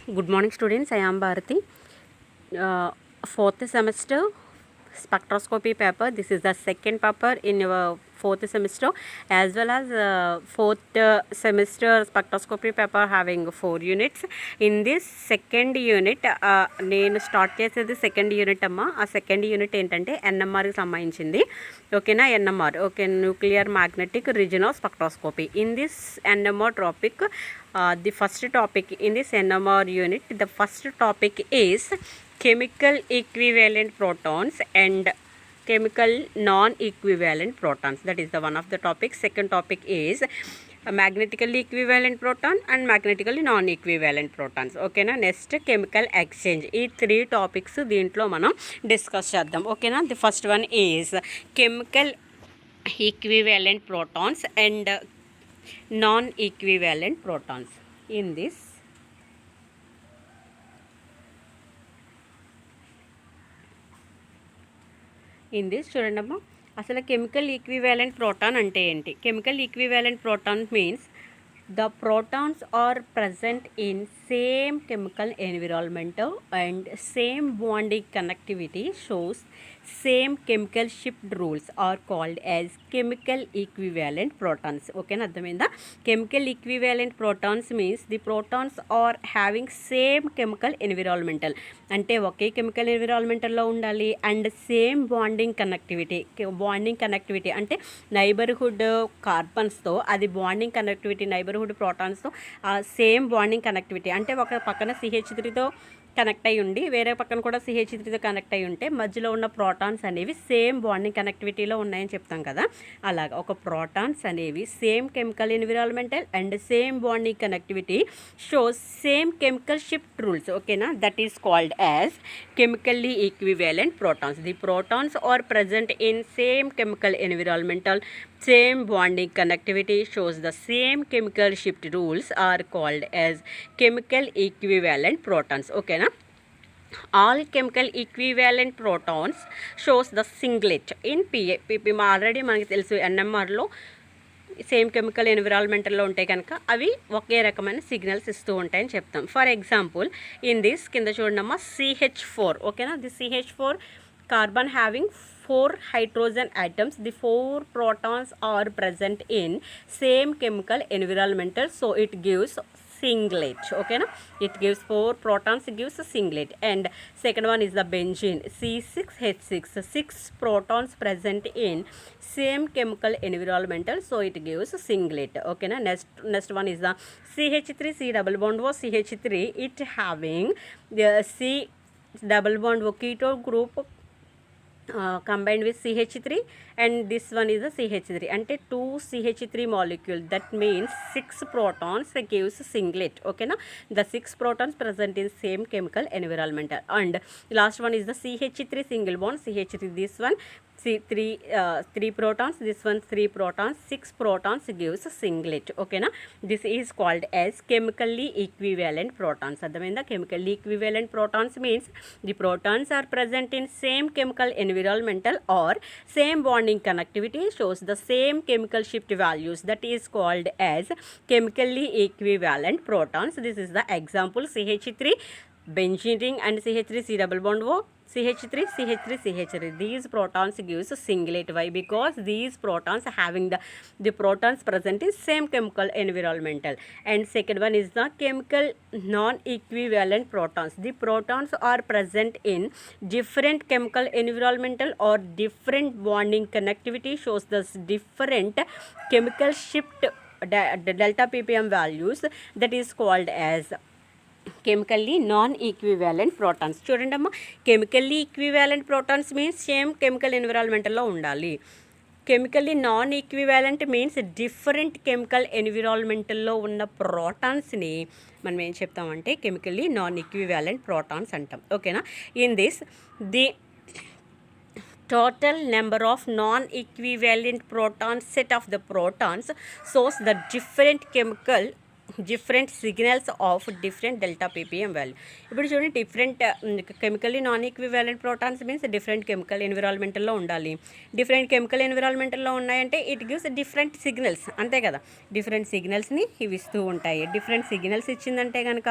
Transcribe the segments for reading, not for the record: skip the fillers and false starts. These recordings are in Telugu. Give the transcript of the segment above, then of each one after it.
Good morning, students. I am Bharati. Fourth semester spectroscopy paper. This is the second paper in your fourth semester, as well as fourth semester spectroscopy paper having 4 units. In this second unit, నేను స్టార్ట్ చేసేది సెకండ్ యూనిట్ అమ్మ. ఆ సెకండ్ యూనిట్ ఏంటంటే ఎన్ఎంఆర్కి సంబంధించింది. ఓకేనా, NMR okay, nuclear magnetic regional spectroscopy. In this NMR topic, the first topic in this NMR unit, the first topic is chemical equivalent protons and chemical non-equivalent protons. That is the one of the topics. Second topic is magnetically equivalent proton and magnetically non-equivalent protons. ఓకేనా, నెక్స్ట్ కెమికల్ ఎక్స్చేంజ్. ఈ 3 టాపిక్స్ దీంట్లో మనం డిస్కస్ చేద్దాం. ఓకేనా, the first one is chemical equivalent protons and non-equivalent protons. In this చూడండమ్మా, అసలు కెమికల్ ఈక్వివాలెంట్ ప్రోటాన్ అంటే ఏంటి? Chemical equivalent proton means the protons are present in same chemical environmental and same bonding connectivity shows same chemical shift rules are called as chemical equivalent protons. Okay na, అర్థమైందా? chemical equivalent protons means the protons are having same chemical environmental, అంటే ఒకే కెమికల్ ఎన్విరాన్మెంటల్లో ఉండాలి అండ్ సేమ్ బాండింగ్ కనెక్టివిటీ అంటే నైబర్హుడ్ కార్బన్స్తో అది బాండింగ్ కనెక్టివిటీ, నైబర్హుడ్ ప్రోటాన్స్తో సేమ్ బాండింగ్ కనెక్టివిటీ, అంటే ఒక పక్కన CH3తో కనెక్ట్ అయ్యి ఉండి వేరే పక్కన కూడా CH3తో కనెక్ట్ అయ్యి ఉంటే మధ్యలో ఉన్న ప్రోటాన్స్ అనేవి సేమ్ బాండింగ్ కనెక్టివిటీలో ఉన్నాయని చెప్తాం కదా. అలాగా ఒక ప్రోటాన్స్ అనేవి same chemical environmental and same bonding connectivity shows same chemical shift rules. ఓకేనా, that is called as chemically equivalent protons. The protons are present in same chemical environmental, same bonding connectivity shows the same chemical shift rules are called as chemical equivalent protons. Okay na, all chemical equivalent protons shows the singlet in PP. Already మనకి తెలుసు NMRలో సేమ్ కెమికల్ ఎన్విరాన్మెంటల్లో ఉంటాయి కనుక అవి ఒకే రకమైన సిగ్నల్స్ ఇస్తూ ఉంటాయని చెప్తాం. ఫర్ ఎగ్జాంపుల్ ఇన్ దిస్ కింద చూడమ్మా CH4. ఓకేనా, the CH4 carbon having 4 hydrogen atoms, the 4 protons are present in same chemical environmental, so it gives singlet. Okay na, it gives 4 protons, it gives a singlet. And second one is the benzene, C6H6, 6 protons present in same chemical environmental, so it gives a singlet. Okay na, next one is the CH3, C double bond O CH3, it having the C double bond O keto group combined with CH3, and this one is the CH3 అంటే 2 CH3 molecule, that means 6 protons gives singlet. okay na, the 6 protons present in same chemical environmental. And last one is the CH3 single bond CH3, this one C3 3 protons, this one 3 protons, 6 protons gives singlet. okay na, this is called as chemically equivalent protons. అర్థమైందా? chemically equivalent protons means the protons are present in same chemical environmental or same bonding connectivity shows the same chemical shift values, that is called as chemically equivalent protons. This is the example CH3 benzene ring and CH3 C double bond O CH3 CH3 CH3, these protons gives singlet. Why? Because these protons having the protons present in same chemical environmental. And second one is the chemical non-equivalent protons. The protons are present in different chemical environmental or different bonding connectivity shows the different chemical shift delta ppm values, that is called as chemically non equivalent protons. చూడండి అమ్మా, chemically equivalent protons means same chemical ఎన్విరాన్మెంటల్లో ఉండాలి. Chemically non equivalent means different chemical ఎన్విరాన్మెంటల్లో ఉన్న ప్రోటాన్స్ని మనం ఏం చెప్తామంటే కెమికల్లీ నాన్ ఈక్వివాలెంట్ ప్రోటాన్స్ అంటాం. ఓకేనా, in this the total number of non-equivalent protons set of the protons shows the different chemical different signals of different delta ppm value. ఇప్పుడు చూడండి, different chemically non equivalent protons means different chemical ఎన్విరాన్మెంటల్లో ఉండాలి. డిఫరెంట్ కెమికల్ ఎన్విరాన్మెంటల్లో ఉన్నాయంటే ఇట్ గివ్స్ డిఫరెంట్ సిగ్నల్స్, అంతే కదా. డిఫరెంట్ సిగ్నల్స్ని ఇవి ఇస్తూ ఉంటాయి. డిఫరెంట్ సిగ్నల్స్ ఇచ్చిందంటే కనుక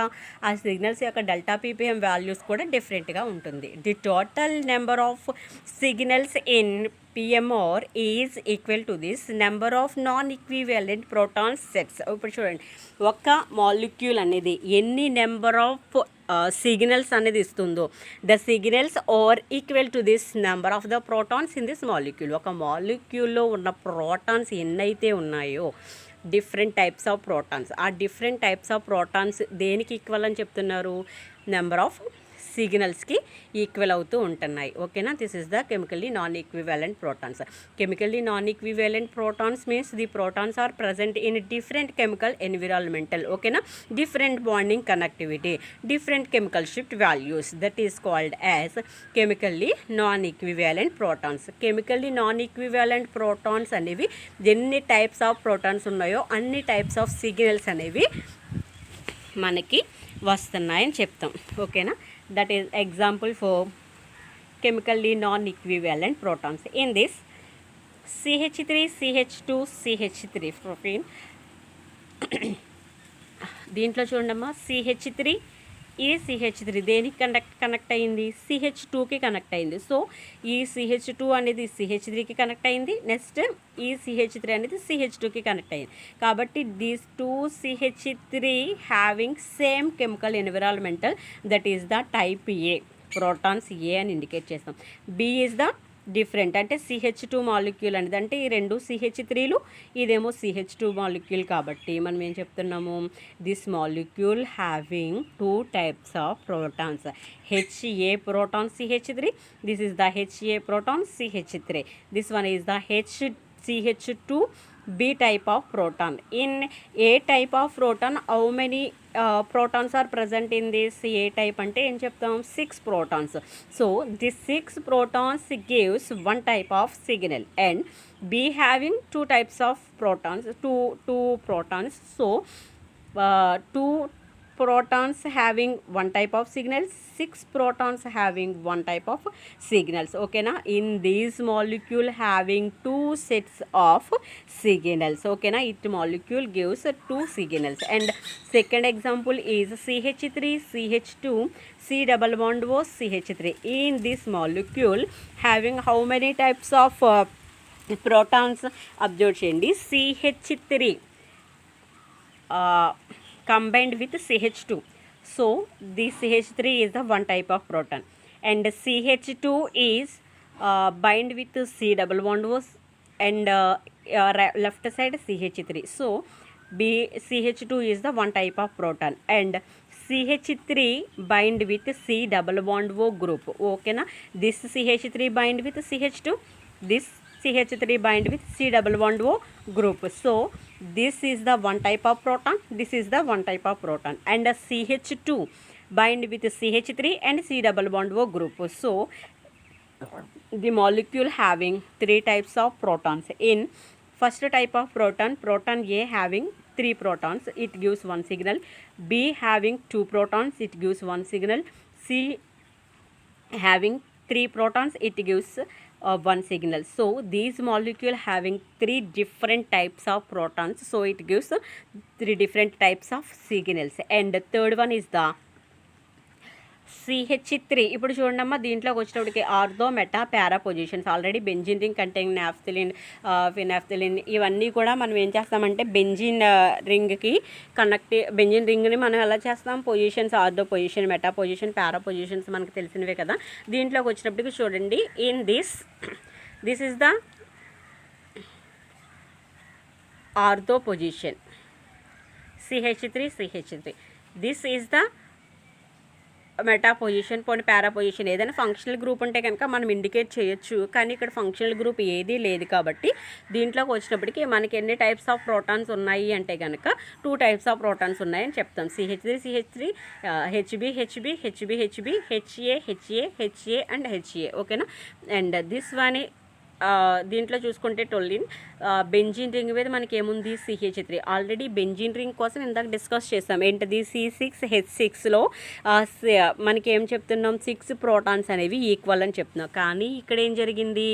ఆ సిగ్నల్స్ యొక్క డెల్టా పీపీఎం వాల్యూస్ కూడా డిఫరెంట్గా ఉంటుంది. The total number of signals in PMR is equal to this number of non equivalent proton sets. ఇప్పుడు చూడండి, ఒక మాలిక్యూల్ అనేది ఎన్ని నెంబర్ ఆఫ్ సిగ్నల్స్ అనేది ఇస్తుందో the signals are equal to this number of the protons in this molecule. ఒక మాలిక్యూల్లో ఉన్న ప్రోటాన్స్ ఎన్నైతే ఉన్నాయో డిఫరెంట్ టైప్స్ ఆఫ్ ప్రోటాన్స్, ఆ డిఫరెంట్ టైప్స్ ఆఫ్ ప్రోటాన్స్ దేనికి ఈక్వల్ అని చెప్తున్నారు? నెంబర్ ఆఫ్ సిగ్నల్స్కి ఈక్వల్ అవుతూ ఉంటున్నాయి. ఓకేనా? This is the chemically non equivalent protons. Chemically non equivalent protons means the protons are present in different chemical environmental, ఓకేనా, different bonding connectivity, different chemical shift values, that is called as chemically non equivalent protons. Chemically non equivalent protons అనేవి ఎన్ని టైప్స్ ఆఫ్ ప్రోటాన్స్ ఉన్నాయో అన్ని టైప్స్ ఆఫ్ సిగ్నల్స్ అనేవి మనకి వస్తున్నాయని చెప్తాం. ఓకేనా? That is example for chemically non equivalent protons. In this CH3 CH2 CH3 protein, దీంట్లో చూడమ్మా, CH3 ఈ CH3 దేనికి కనెక్ట్ అయింది? CH2కి కనెక్ట్ అయింది. సో ఈ CH2 అనేది CH3కి కనెక్ట్ అయింది. నెక్స్ట్ ఈ CH3 అనేది CH2కి కనెక్ట్ అయింది. కాబట్టి these two CH3 having same chemical environmental, that is the type A, protons A అని ఇండికేట్ చేస్తాం. బి ఈజ్ ద డిఫరెంట్, అంటే CH2 మాలిక్యూల్ అనేది, అంటే ఈ రెండు CH3లు, ఇదేమో CH2 మాలిక్యూల్. కాబట్టి మనం ఏం చెప్తున్నాము? This molecule having two types of protons, HA proton CH3, this is the HA proton CH3, this one is the CH2 B type of proton. In A type of proton, how many protons are present in this A type? ante em cheptam 6 protons. So this 6 protons gives one type of signal, and B having two types of protons, two protons. So 2 protons having one type of signal, 6 protons having one type of signals. Okay na? In these molecule having two sets of signals. Okay na? It molecule gives two signals. And second example is CH3 CH2 C double bond O CH3. In this molecule having how many types of protons? Observe cheyandi. CH3 combined with CH2. So this CH3 is the one type of proton, and CH2 is bind with C double bond O, and left side CH3. So CH2 is the one type of proton, and CH3 bind with C double bond O group. Okay na? This CH3 bind with CH2, this CH3 bind with C double bond O group. So this is the one type of proton, this is the one type of proton, and CH2 bind with CH3 and C double bond O group. So the molecule having three types of protons. In first type of proton, proton A having 3 protons, it gives one signal. B having 2 protons, it gives one signal. C having 3 protons, it gives one signal. So these molecule having 3 different types of protons, so it gives 3 different types of signals. And the third one is the CH3. ఇప్పుడు చూడండమ్మా, దీంట్లోకి వచ్చేటప్పటికి ortho meta para positions. Already benzene ring contain naphthalene, phenolphthalein, ఇవన్నీ కూడా మనం ఏం చేస్తామంటే బెంజిన్ రింగ్కి బెంజిన్ రింగ్ని మనం ఎలా చేస్తాం? Positions, ortho position, meta position, para positions మనకు తెలిసినవే కదా. దీంట్లోకి వచ్చేటప్పటికి చూడండి, in this is the ortho position CH3. This is the meta position, పోనీ పారా పొజిషన్. ఏదైనా ఫంక్షనల్ గ్రూప్ ఉంటే కనుక మనం ఇండికేట్ చేయొచ్చు, కానీ ఇక్కడ ఫంక్షనల్ గ్రూప్ ఏదీ లేదు. కాబట్టి దీంట్లోకి వచ్చినప్పటికీ మనకి ఎన్ని టైప్స్ ఆఫ్ ప్రోటాన్స్ ఉన్నాయి అంటే కనుక 2 టైప్స్ ఆఫ్ ప్రోటాన్స్ ఉన్నాయని చెప్తాం. CH3 HB HA and HA. ఓకేనా? అండ్ దిస్ వన్ దీంట్లో చూసుకుంటే టోలిన్ బెంజీన్ రింగ్ మీద మనకి ఏముంది CH3. ఆల్రెడీ బెంజీన్ రింగ్ కోసం ఇందాక డిస్కస్ చేసాం. ఏంటది C6H6లో మనకి ఏం చెప్తున్నాం, 6 ప్రోటాన్స్ అనేవి ఈక్వల్ అని చెప్తున్నాం. కానీ ఇక్కడ ఏం జరిగింది,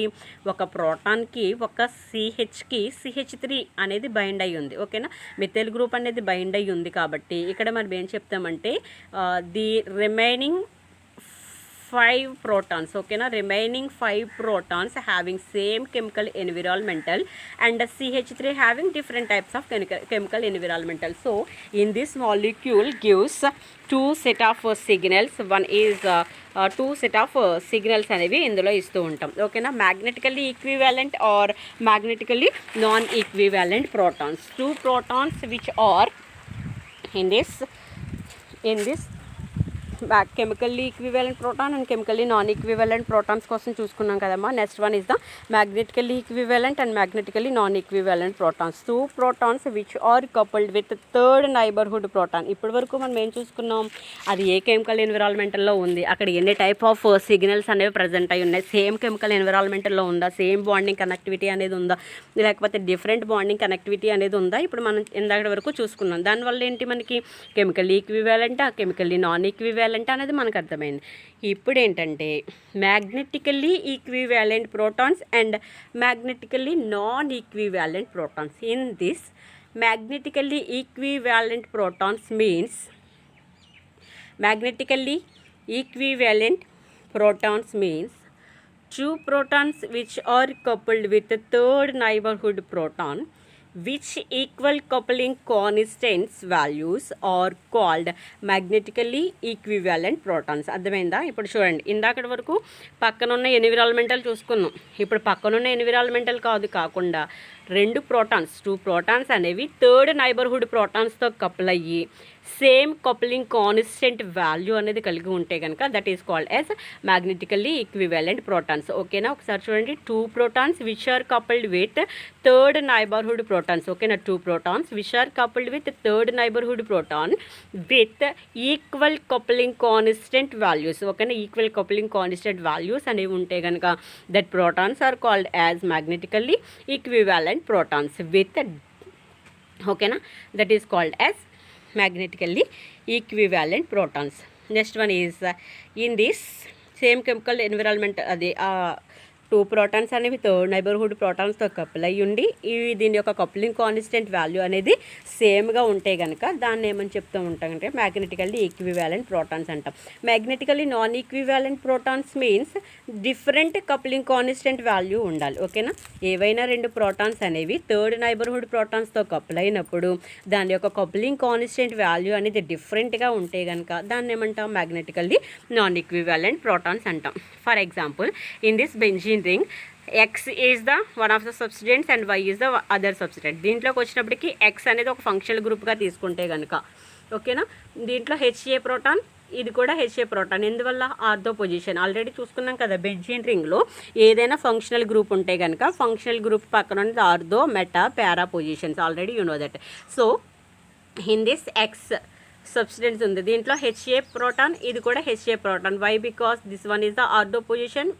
ఒక ప్రోటాన్కి ఒక CHకి CH3 అనేది బైండ్ అయ్యి ఉంది. ఓకేనా, మిథైల్ గ్రూప్ అనేది బైండ్ అయ్యి ఉంది. కాబట్టి ఇక్కడ మనం ఏం చెప్తామంటే the remaining 5 protons, okay na, remaining 5 protons having same chemical environmental and CH3 having different types of chemical environmental. So in this molecule gives two set of signals. One is two set of signals అనేవి ఇందులో ఇస్తూ ఉంటాం. ఓకేనా, magnetically equivalent or magnetically non equivalent protons. Two protons which are in this chemically equivalent proton and chemically non equivalent protons కోసం చూసుకున్నాం కదమ్మా. Next one is the magnetically equivalent and magnetically non equivalent protons. 2 protons which are coupled with third neighbourhood proton. ఇప్పటి వరకు మనం ఏం చూసుకున్నాం, అది ఏ కెమికల్ ఎన్విరాన్మెంటల్లో ఉంది, అక్కడ ఎన్ని టైప్ ఆఫ్ సిగ్నల్స్ అనేవి ప్రజెంట్ అయి ఉన్నాయి, సేమ్ కెమికల్ ఎన్విరాన్మెంటల్లో ఉందా, సేమ్ బాండింగ్ కనెక్టివిటీ అనేది ఉందా, లేకపోతే డిఫరెంట్ బాండింగ్ కనెక్టివిటీ అనేది ఉందా, ఇప్పుడు మనం ఇందాక వరకు చూసుకున్నాం. దానివల్ల ఏంటి, మనకి chemical equivalent chemically non equivalent అనేది మనకు అర్థమైంది. ఇప్పుడు ఏంటంటే మ్యాగ్నెటికల్లీ equivalent protons and magnetically non equivalent protons. In this magnetically equivalent protons means magnetically equivalent protons means 2 protons which are coupled with a third neighborhood proton which equal coupling constants values are called magnetically equivalent protons. అర్థమైందా? ఇప్పుడు చూడండి, ఇందాకటి వరకు పక్కనున్న ఎన్విరాన్మెంటల్ చూసుకున్నాం. ఇప్పుడు పక్కనున్న ఎన్విరాన్మెంటల్ కాకుండా 2 protons 2 protons అనేవి థర్డ్ నైబర్హుడ్ ప్రోటాన్స్తో కపుల్ అయ్యి సేమ్ కపులింగ్ కాన్స్టెంట్ వాల్యూ అనేది కలిగి ఉంటే కనుక that is called as magnetically equivalent protons. ఓకేనా, ఒకసారి చూడండి, 2 protons which are coupled with third neighbourhood protons. ఓకేనా, 2 protons which are coupled with third neighbourhood proton with equal coupling constant values. ఓకేనా, ఈక్వల్ కపులింగ్ కాన్స్టెంట్ వాల్యూస్ అనేవి ఉంటే కనుక that protons are called as magnetically equivalent protons with, okay na, that is called as magnetically equivalent protons. Next one is in this same chemical environment, 2 protons అనేవి థర్డ్ నైబర్హుడ్ ప్రోటాన్స్తో కపుల్ అయ్యి ఉండి దీని యొక్క కపులింగ్ కాన్స్టెంట్ వాల్యూ అనేది సేమ్గా ఉంటే కనుక దాన్ని ఏమని చెప్తూ ఉంటాం అంటే మ్యాగ్నెటికల్లీ ఈక్వివాలెంట్ ప్రోటాన్స్ అంటాం. మ్యాగ్నెటికల్లీ non equivalent protons means different coupling constant value ఉండాలి. ఓకేనా, ఏవైనా 2 ప్రోటాన్స్ అనేవి థర్డ్ నైబర్హుడ్ ప్రోటాన్స్తో కపుల్ అయినప్పుడు దాని యొక్క కపులింగ్ కాన్స్టెంట్ వాల్యూ అనేది డిఫరెంట్గా ఉంటే కనుక దాన్ని ఏమంటాం, మ్యాగ్నెటికల్లీ నాన్ ఈక్వివాలెంట్ ప్రోటాన్స్ అంటాం. For example, in this benzene ring X is the one of the substituents and Y is the other substituent. దీంట్లోకి వచ్చినప్పటికీ X అనేది ఒక ఫంక్షనల్ గ్రూప్గా తీసుకుంటే కనుక, ఓకేనా, దీంట్లో HA ప్రోటాన్, ఇది కూడా HA ప్రోటాన్. ఎందువల్ల, ఆర్థో పొజిషన్. ఆల్రెడీ చూసుకున్నాం కదా, బెంజీన్ రింగ్లో ఏదైనా ఫంక్షనల్ గ్రూప్ ఉంటే కనుక ఫంక్షనల్ గ్రూప్ పక్కన ఉన్నది ortho, meta, para positions. Already you know that. So in this X substance ఉంది, దీంట్లో HA ప్రోటాన్, ఇది కూడా HA proton. Why? Because this one is the ortho position.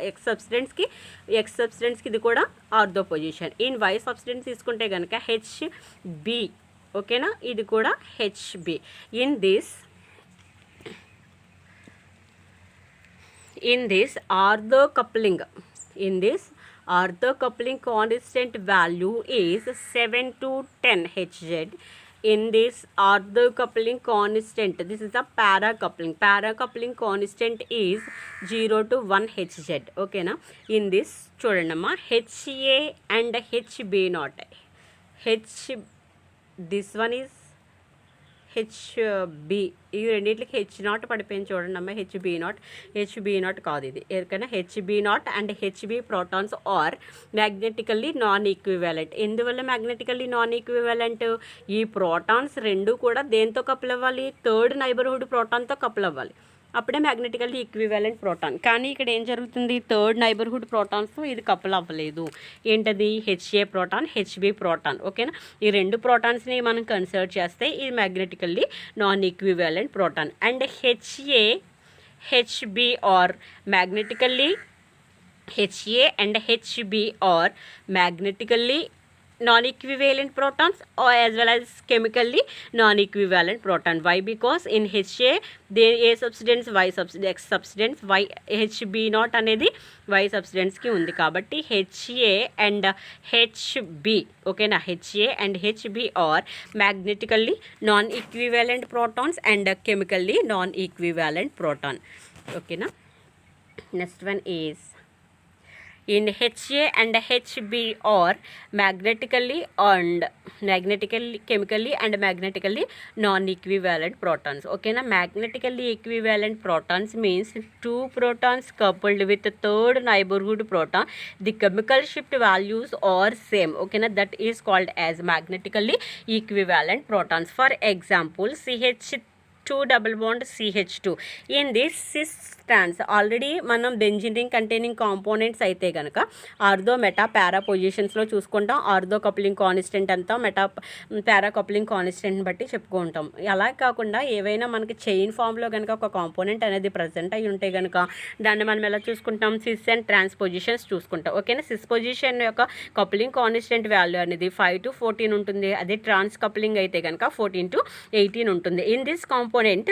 X సబ్స్టెన్స్కి ఇది కూడా ortho position. In Y substance తీసుకుంటే కనుక HB. ఓకేనా, ఇది కూడా HB. In this ortho coupling constant value is 7 to 10 Hz. In this ortho coupling constant, this is the para coupling constant is 0 to 1 Hz. Okay na. In this చూడండమ్మా, HA and HB not this one is HB. ఈ రెండింటికి H0 పడిపోయింది చూడండి అమ్మ. HB నాట్ కాదు ఇది. ఎక్కడైనా HB not and HB protons are magnetically non equivalent. ఎందువల్ల మ్యాగ్నెటికల్లీ నాన్ ఈక్వివాలెంట్? ఈ ప్రోటాన్స్ రెండు కూడా దేంతో కపుల్ అవ్వాలి? థర్డ్ నైబర్హుడ్ ప్రోటాన్తో కపుల్ అవ్వాలి, అప్పుడే మ్యాగ్నెటికల్లీ ఈక్వివాలెంట్ ప్రోటాన్. కానీ ఇక్కడ ఏం జరుగుతుంది, థర్డ్ నైబర్హుడ్ ప్రోటాన్స్తో ఇది కపుల్ అవ్వలేదు. ఏంటది? HA proton, HB proton. ఓకేనా, ఈ 2 ప్రోటాన్స్ని మనం కన్సిడర్ చేస్తే ఇది magnetically non equivalent proton. And HA, HB are magnetically HA and HB are magnetically non-equivalent protons or as well as chemically non-equivalent proton. Why? Because in HA there A substance, Y substance, X substance, Y HB not అనేది Y substance కి ఉంది కాబట్టి HA and HB ఓకేనా HA and HB are magnetically non-equivalent protons and chemically non-equivalent proton. ఓకేనా. Next one is in HA and HB are chemically and magnetically non-equivalent protons. Okay na, magnetically equivalent protons means two protons coupled with a third neighborhood proton. The chemical shift values are same. Okay na, that is called as magnetically equivalent protons. For example, CH2 double bond CH2. In this cis trans already మనం బెంజీన్ రింగ్ కంటైనింగ్ కాంపోనెంట్స్ అయితే కనుక ఆర్థో మెటా పారా పొజిషన్స్లో చూసుకుంటాం. ఆర్థో కప్లింగ్ కాన్స్టెంట్ అంతా మెటా పారా కప్లింగ్ కాన్స్టెంట్ని బట్టి చెప్పుకుంటాం. అలా కాకుండా ఏవైనా మనకి చైన్ ఫామ్లో కనుక ఒక కాంపోనెంట్ అనేది ప్రజెంట్ అయి ఉంటే కనుక దాన్ని మనం ఎలా చూసుకుంటాం, సిస్ అండ్ ట్రాన్స్ పొజిషన్స్ చూసుకుంటాం. ఓకేనా. సిస్ పొజిషన్ యొక్క కప్లింగ్ కాన్స్టెంట్ వాల్యూ అనేది 5 to 14 ఉంటుంది. అదే ట్రాన్స్ కప్లింగ్ అయితే కనుక 14 to 18 ఉంటుంది. In this component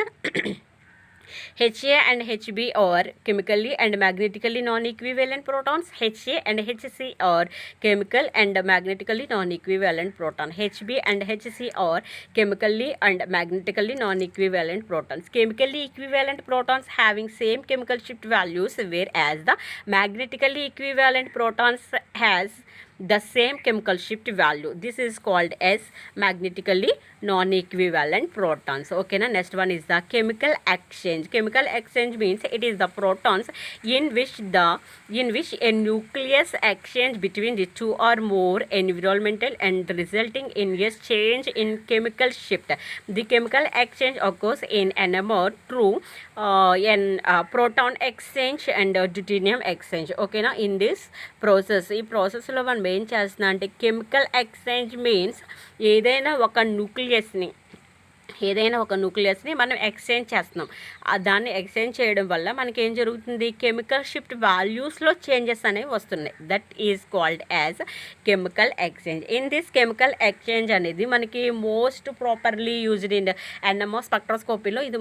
HA and HB are chemically and magnetically non-equivalent protons. HA and HC are chemical and magnetically non-equivalent proton. HB and HC are chemically and magnetically non-equivalent protons. Chemically equivalent protons having same chemical shift values, whereas the magnetically equivalent protons has the same chemical shift value. This is called as magnetically non-equivalent protons. Okay na. Next one is the chemical exchange. Chemical exchange means it is the protons in which a nucleus exchange between the two or more environmental and resulting in a change in chemical shift. The chemical exchange occurs in NMR through proton exchange and deuterium exchange. Okay na. In this process, ఈ ప్రాసెస్లో మనం ఏం చేస్తున్నాం అంటే కెమికల్ ఎక్స్చేంజ్ మీన్స్ ఏదైనా ఒక న్యూక్లియస్ని మనం ఎక్స్చేంజ్ చేస్తున్నాం. దాన్ని ఎక్స్చేంజ్ చేయడం వల్ల మనకి ఏం జరుగుతుంది, కెమికల్ షిఫ్ట్ వాల్యూస్లో చేంజెస్ అనేవి వస్తున్నాయి. That is called as chemical exchange. In this chemical exchange అనేది మనకి most properly used in NMR స్పెక్ట్రోస్కోపీలో ఇది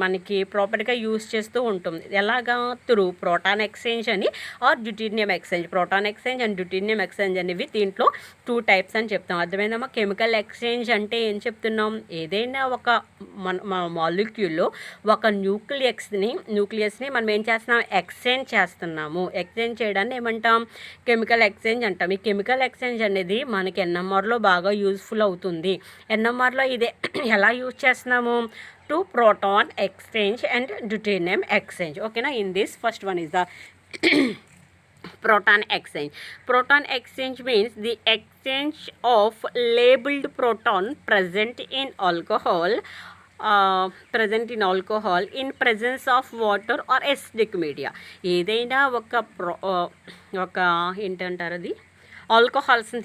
మనకి ప్రాపర్గా యూజ్ చేస్తూ ఉంటుంది. ఎలాగా, త్రూ ప్రోటాన్ ఎక్స్చేంజ్ అని or deuterium exchange. Proton exchange and deuterium exchange అనేవి దీంట్లో 2 types అని చెప్తాం. అర్థమైందమ్మా. కెమికల్ ఎక్స్చేంజ్ అంటే ఏం చెప్తున్నాం, ఏదైనా ఒక మాలిక్యూల్లో ఒక న్యూక్లియస్ని మనం ఏం చేస్తున్నాం, ఎక్స్చేంజ్ చేస్తున్నాము. ఎక్స్చేంజ్ చేయడాన్ని ఏమంటాం, కెమికల్ ఎక్స్చేంజ్ అంటాం. ఈ కెమికల్ ఎక్స్చేంజ్ అనేది మనకి NMRలో బాగా యూజ్ఫుల్ అవుతుంది. NMRలో ఇదే ఎలా యూజ్ చేస్తున్నాము, two proton exchange and deuterium exchange. ఓకేనా. In this first one is the proton exchange. Proton exchange means the exchange of labeled proton present in alcohol in presence of water or acidic media. ఏదైనా ఒక ఏంటంటారు అది ఆల్కహాల్స్ని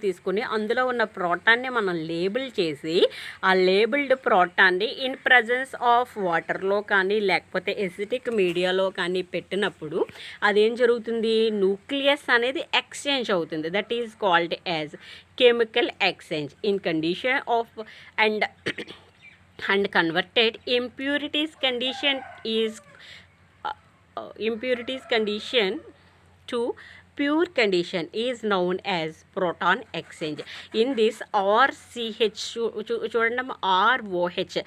తీసుకుని అందులో ఉన్న ప్రోటాన్ని మనం లేబుల్ చేసి ఆ లేబుల్డ్ ప్రోటాన్ని ఇన్ ప్రజెన్స్ ఆఫ్ వాటర్లో కానీ లేకపోతే ఎసిటిక్ మీడియాలో కానీ పెట్టినప్పుడు అదేం జరుగుతుంది, న్యూక్లియస్ అనేది ఎక్స్చేంజ్ అవుతుంది. That is called as chemical exchange. In condition of and converted impurities condition to pure condition is known as proton exchange. In this RCH చూడండి ROH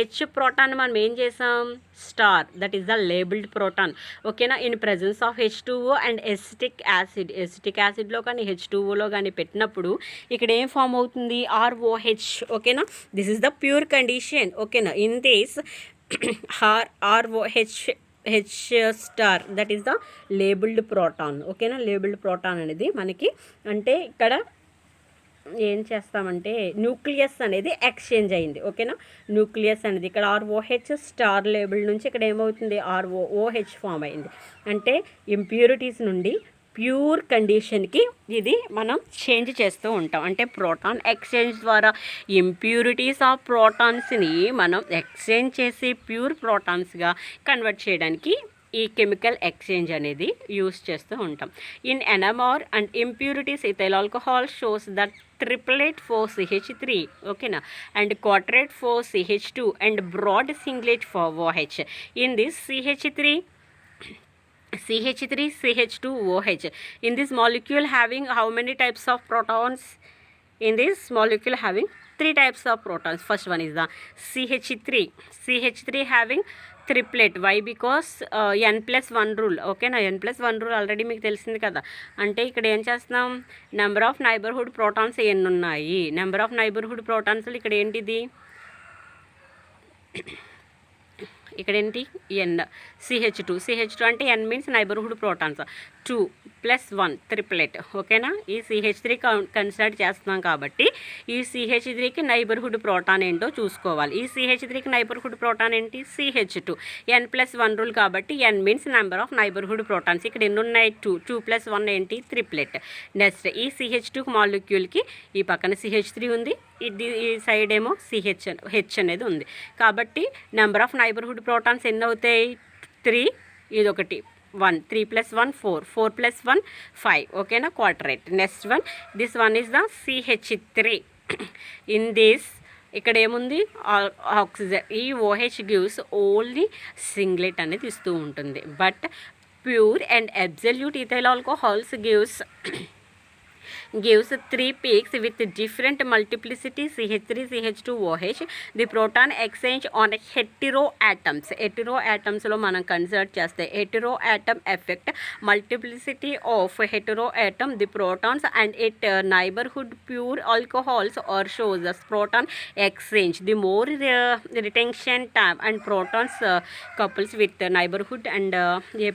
H ప్రోటాన్ మనం ఏం చేసాం, star, that is the labelled proton. ఓకేనా. In presence of H2O and acetic యాసిడ్లో కానీ H2Oలో కానీ పెట్టినప్పుడు ఇక్కడ ఏం ఫామ్ అవుతుంది, ROH. ఓకేనా. This is the pure condition. ఓకేనా. In this ROH H star that is the labelled proton. ఓకేనా. లేబుల్డ్ ప్రోటాన్ అనేది మనకి అంటే ఇక్కడ ఏం చేస్తామంటే న్యూక్లియస్ అనేది ఎక్స్చేంజ్ అయింది. ఓకేనా. న్యూక్లియస్ అనేది ఇక్కడ ROH స్టార్ లేబుల్ నుంచి ఇక్కడ ఏమవుతుంది, ROH ఫామ్ అయింది. అంటే ఇంప్యూరిటీస్ నుండి ప్యూర్ కండిషన్కి ఇది మనం చేంజ్ చేస్తూ ఉంటాం. అంటే ప్రోటాన్ ఎక్స్చేంజ్ ద్వారా ఇంప్యూరిటీస్ ఆఫ్ ప్రోటాన్స్ని మనం ఎక్స్చేంజ్ చేసి ప్యూర్ ప్రోటాన్స్గా కన్వర్ట్ చేయడానికి ఈ కెమికల్ ఎక్స్చేంజ్ అనేది యూస్ చేస్తూ ఉంటాం. In NMR and impurities ethyl alcohol shows that triplet for CH3, ఓకేనా, and quadrate for CH2 and broad singlet for OH. In this CH2OH. In this molecule having how many types of protons? In this molecule having 3 types of protons. First one is the CH3 having triplet. Why? Because n+1 rule, ఓకేనా. n+1 రూల్ ఆల్రెడీ మీకు తెలిసింది కదా. అంటే ఇక్కడ ఏం చేస్తున్నాం, నెంబర్ ఆఫ్ నైబర్హుడ్ ప్రోటాన్స్ ఎన్ని ఉన్నాయి, నెంబర్ ఆఫ్ నైబర్హుడ్ ప్రోటాన్స్లో ఇక్కడ ఏంటిది, ఇక్కడ ఏంటి n. CH2 అంటే n means neighbourhood protons. 2+1 triplet, ఓకేనా. ఈ CH3 కన్సిడర్ చేస్తున్నాం కాబట్టి ఈ CH3కి నైబర్హుడ్ ప్రోటాన్ ఏంటో చూసుకోవాలి. ఈ CH3కి నైబర్హుడ్ ప్రోటాన్ ఏంటి, CH2. n+1 రూల్ కాబట్టి n means number of neighbourhood protons. ఇక్కడ ఎన్ని ఉన్నాయి, 2+1 ఏంటి, ట్రిప్లెట్. నెక్స్ట్ ఈ CH2 మాలిక్యూల్కి ఈ పక్కన CH3 ఉంది, ఈ సైడ్ ఏమో H అనేది ఉంది. కాబట్టి నెంబర్ ఆఫ్ నైబర్హుడ్ ప్రోటాన్స్ ఎన్ని అవుతాయి, 3. ఇది ఒకటి 1, 3+1 4, 4+1 5, ఓకేనా, క్వాడ్రేట్. Next one, this one is the CH3. In this ఇక్కడ ఏముంది, ఆక్సిజన్. ఈ OH గివ్స్ ఓన్లీ సింగ్లెట్ అనేది ఇస్తూ ఉంటుంది. But pure and absolute ethyl alcohols gives 3 peaks with different multiplicity CH3, CH2, OH. The proton exchange on heteroatoms. Heteroatomsలో మనం కన్సిడర్ చేస్తే heteroatom effect multiplicity of heteroatom, the protons and its neighborhood pure alcohols or shows the proton exchange. The more retention time and protons couples with the neighborhood and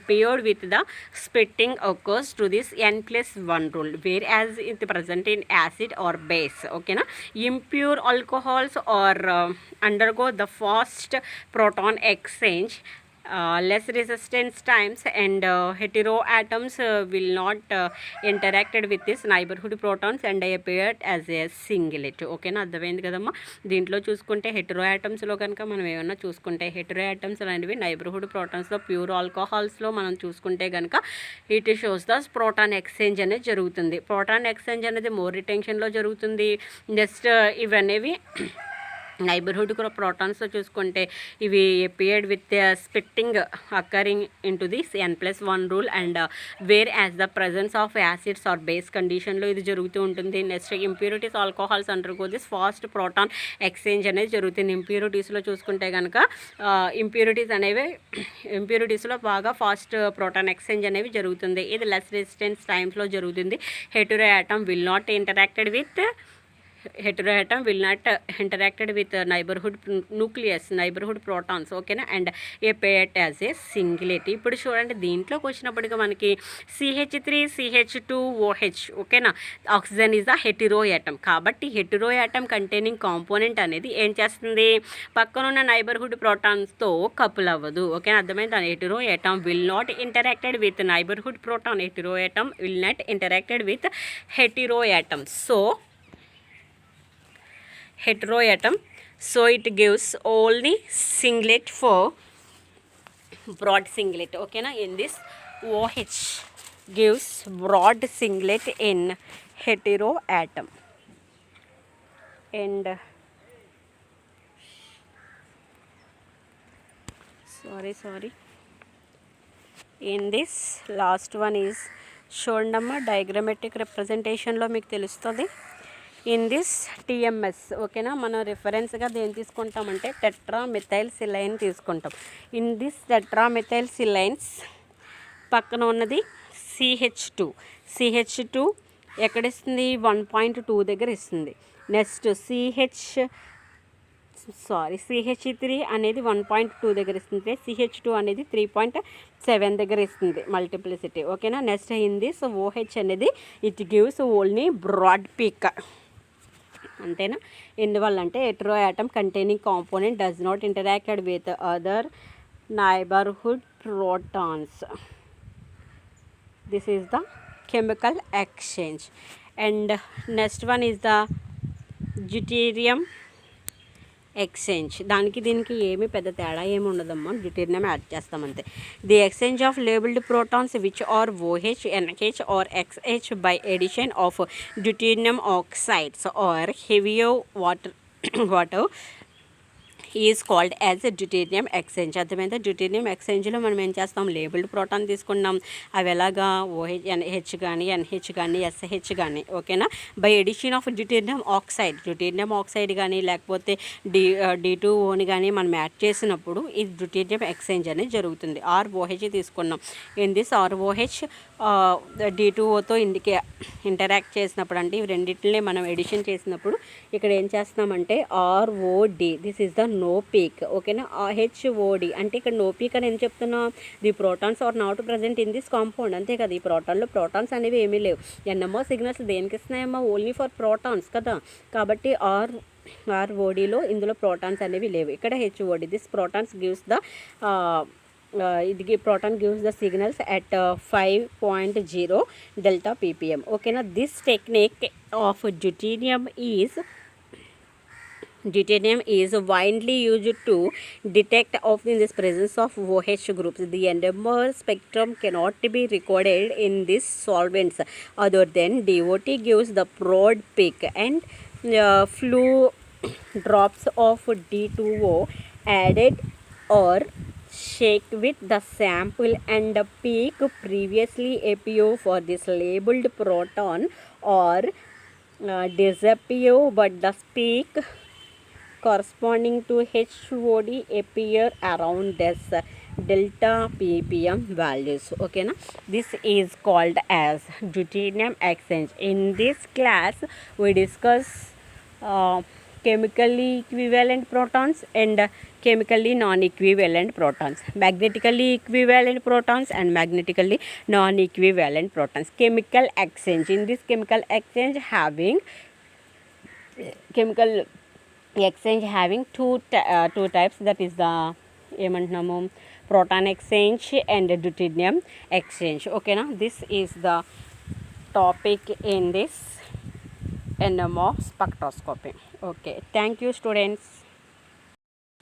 paired with the splitting occurs to this n+1 rule, whereas it present in acid or base, okay na. Impure alcohols or undergo the fast proton exchange, less resistance times, and heteroatoms will not interacted with this neighborhood protons and appeared as a singlet, okay na. అర్థమైంది కదమ్మా. దీంట్లో చూసుకుంటే హెటెరోయాటమ్స్లో కనుక మనం ఏమన్నా చూసుకుంటే హెటెరోయాటమ్స్ అనేవి నైబర్హుడ్ ప్రోటాన్స్లో, ప్యూర్ ఆల్కహాల్స్లో మనం చూసుకుంటే కనుక it shows the proton exchange అనేది జరుగుతుంది. ప్రోటాన్ ఎక్స్చేంజ్ అనేది మోర్ రిటెన్షన్లో జరుగుతుంది. నెక్స్ట్ ఇవనేవి నైబర్హుడ్ ప్రోటాన్స్లో చూసుకుంటే ఇవి appeared with splitting occurring into this n+1 rule and whereas the presence of acids or base కండిషన్లో ఇది జరుగుతూ ఉంటుంది. Next impurities alcohols undergo this fast proton exchange అనేది జరుగుతుంది. ఇంప్యూరిటీస్లో చూసుకుంటే కనుక ఇంప్యూరిటీస్లో బాగా ఫాస్ట్ ప్రోటాన్ ఎక్స్చేంజ్ అనేవి జరుగుతుంది. ఇది లెస్ రెసిస్టెన్స్ టైమ్స్లో జరుగుతుంది. Heteroatom will not interacted with neighbourhood nucleus, neighbourhood protons, ఓకేనా, and appeared as a singlet. ఇప్పుడు చూడండి దీంట్లోకి వచ్చినప్పటికీ మనకి CH3, CH2OH, ఓకేనా. ఆక్సిజన్ ఈజ్ ద హెటెరోయాటమ్ కాబట్టి హెటెరోయాటమ్ కంటైనింగ్ కాంపోనెంట్ అనేది ఏం చేస్తుంది, పక్కనున్న నైబర్హుడ్ ప్రోటాన్స్తో కపుల్ అవ్వదు, ఓకేనా. అర్థమైంది. Heteroatom will not interacted with neighbourhood proton, heteroatom will not interacted with heteroatom. Heteroatom, so it gives only singlet for broad singlet, okay na. In this OH gives broad singlet in heteroatom, and sorry in this last one is చూడండమ్మా డయాగ్రమెటిక్ రిప్రజెంటేషన్లో మీకు తెలుస్తుంది. ఇన్ దిస్ TMS, ఓకేనా. మనం రిఫరెన్స్గా దేని తీసుకుంటామంటే టెట్రామిథైల్ సిలైన్ తీసుకుంటాం. ఇన్ దిస్ టెట్రామిథైల్ సిలైన్స్ పక్కన ఉన్నది CH2 ఎక్కడ ఇస్తుంది, 1.2 దగ్గర ఇస్తుంది. నెక్స్ట్ CH3 అనేది 1.2 దగ్గర ఇస్తుంది. CH2 అనేది 3.7 దగ్గర ఇస్తుంది మల్టిప్లిసిటీ, ఓకేనా. నెక్స్ట్ ఇన్ దిస్ OH అనేది it gives only broad peak, అంతేనా. ఎందువల్ల అంటే heteroatom containing component does not interacted with other neighbourhood protons. This is the chemical exchange. And next one is the deuterium exchange. దానికి దీనికి ఏమి పెద్ద తేడా ఏమి ఉండదమ్మా, డ్యూటెరియం యాడ్ చేస్తాం అంతే. The exchange of labelled protons which are OH, NH or XH by addition of deuterium oxides or heavier water is called as deuterium exchange. అర్థమైందా? డ్యూటేరియం ఎక్స్చేంజ్లో మనం ఏం చేస్తాం, లేబుల్డ్ ప్రోటాన్ తీసుకున్నాం, అవి ఎలాగా OH, NH కానీ NH కానీ SH కానీ, ఓకేనా. By addition of deuterium oxide కానీ లేకపోతే D2Oని కానీ మనం యాడ్ చేసినప్పుడు ఈ డ్యూటేరియం ఎక్స్చేంజ్ అనేది జరుగుతుంది. ROH తీసుకున్నాం. ఇన్ దిస్ ROH D2Oతో ఇంటరాక్ట్ చేసినప్పుడు, అంటే ఇవి రెండింటిని మనం ఎడిషన్ చేసినప్పుడు ఇక్కడ ఏం చేస్తున్నామంటే ROD, this is the no peak, ఓకేనా. HOD అంటే ఇక్కడ నో పీక్ అని ఏం చెప్తున్నా, the protons are not present in this compound, అంతే కదా. ఈ ప్రోటాన్లో ప్రోటాన్స్ అనేవి ఏమీ లేవు. NMR సిగ్నల్స్ దేనికి ఇస్తున్నాయమ్మా, ఓన్లీ ఫర్ ప్రోటాన్స్ కదా. కాబట్టి RODలో ఇందులో ప్రోటాన్స్ అనేవి లేవు. ఇక్కడ HOD, this protons gives the ఇది proton gives the signals at 5.0 delta ppm, ఓకేనా. This technique of deuterium is widely used to detect in this presence of OH groups. The NMR spectrum cannot be recorded in these solvents other than DOT gives the broad peak and few drops of D2O added or shake with the sample, and the peak previously appear for this labeled proton or disappear, but the peak corresponding to HOD appear around this delta ppm values, okay na. This is called as deuterium exchange. In this class we discuss chemically equivalent protons and chemically non-equivalent protons, magnetically equivalent protons and magnetically non-equivalent protons. Chemical exchange. In this chemical exchange having two types, that is the ఏమంటున్నాము, proton exchange and deuterium exchange, okay na. This is the topic in this NMR spectroscopy. Okay, thank you students.